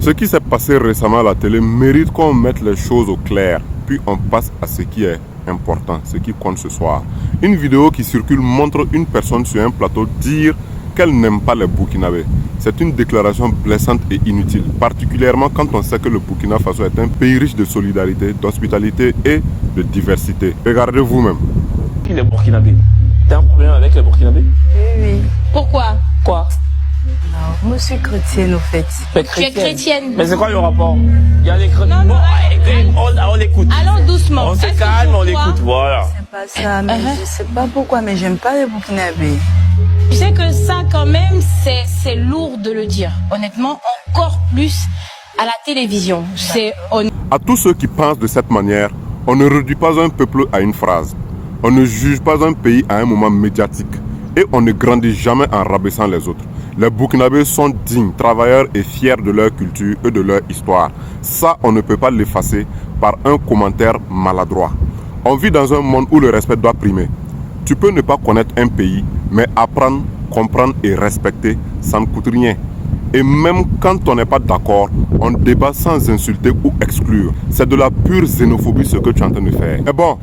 Ce qui s'est passé récemment à la télé mérite qu'on mette les choses au clair, puis on passe à ce qui est important, ce qui compte ce soir. Une vidéo qui circule montre une personne sur un plateau dire qu'elle n'aime pas les Burkinabés. C'est une déclaration blessante et inutile, particulièrement quand on sait que le Burkina Faso est un pays riche de solidarité, d'hospitalité et de diversité. Regardez vous-même. Les Burkinabés. T'as un problème avec les Burkinabés? Oui. Pourquoi? Quoi? Non, moi je suis chrétienne au fait. Tu es chrétienne. Mais c'est quoi le rapport? Il y a des chrétiens. Non, On écoute. Allons doucement. On se calme, on écoute, voilà. C'est pas ça, mais je sais pas pourquoi, mais j'aime pas les Burkinabés. Tu sais que ça, quand même, c'est lourd de le dire. Honnêtement, encore plus à la télévision. À tous ceux qui pensent de cette manière, on ne réduit pas un peuple à une phrase. On ne juge pas un pays à un moment médiatique. Et on ne grandit jamais en rabaissant les autres. Les Burkinabés sont dignes, travailleurs et fiers de leur culture et de leur histoire. Ça, on ne peut pas l'effacer par un commentaire maladroit. On vit dans un monde où le respect doit primer. Tu peux ne pas connaître un pays, mais apprendre, comprendre et respecter, ça ne coûte rien. Et même quand on n'est pas d'accord, on débat sans insulter ou exclure. C'est de la pure xénophobie ce que tu es en train de faire. Et bon,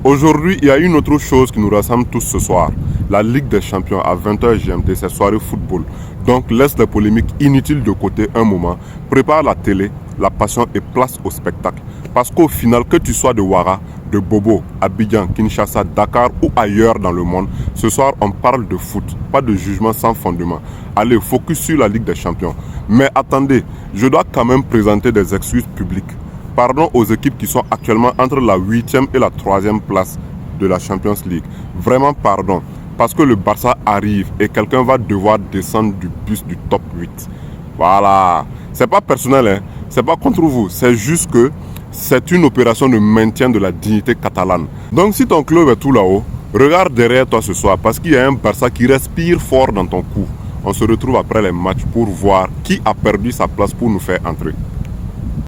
aujourd'hui, il y a une autre chose qui nous rassemble tous ce soir. La Ligue des Champions à 20h GMT, c'est soirée football. Donc laisse les polémiques inutiles de côté un moment. Prépare la télé, la passion et place au spectacle. Parce qu'au final, que tu sois de Ouara, de Bobo, Abidjan, Kinshasa, Dakar ou ailleurs dans le monde, ce soir on parle de foot, pas de jugement sans fondement. Allez, focus sur la Ligue des Champions. Mais attendez, je dois quand même présenter des excuses publiques. Pardon aux équipes qui sont actuellement entre la 8e et la 3e place de la Champions League. Vraiment pardon. Parce que le Barça arrive et quelqu'un va devoir descendre du bus du top 8. Voilà. C'est pas personnel, hein. C'est pas contre vous. C'est juste que c'est une opération de maintien de la dignité catalane. Donc si ton club est tout là-haut, regarde derrière toi ce soir parce qu'il y a un Barça qui respire fort dans ton cou. On se retrouve après les matchs pour voir qui a perdu sa place pour nous faire entrer.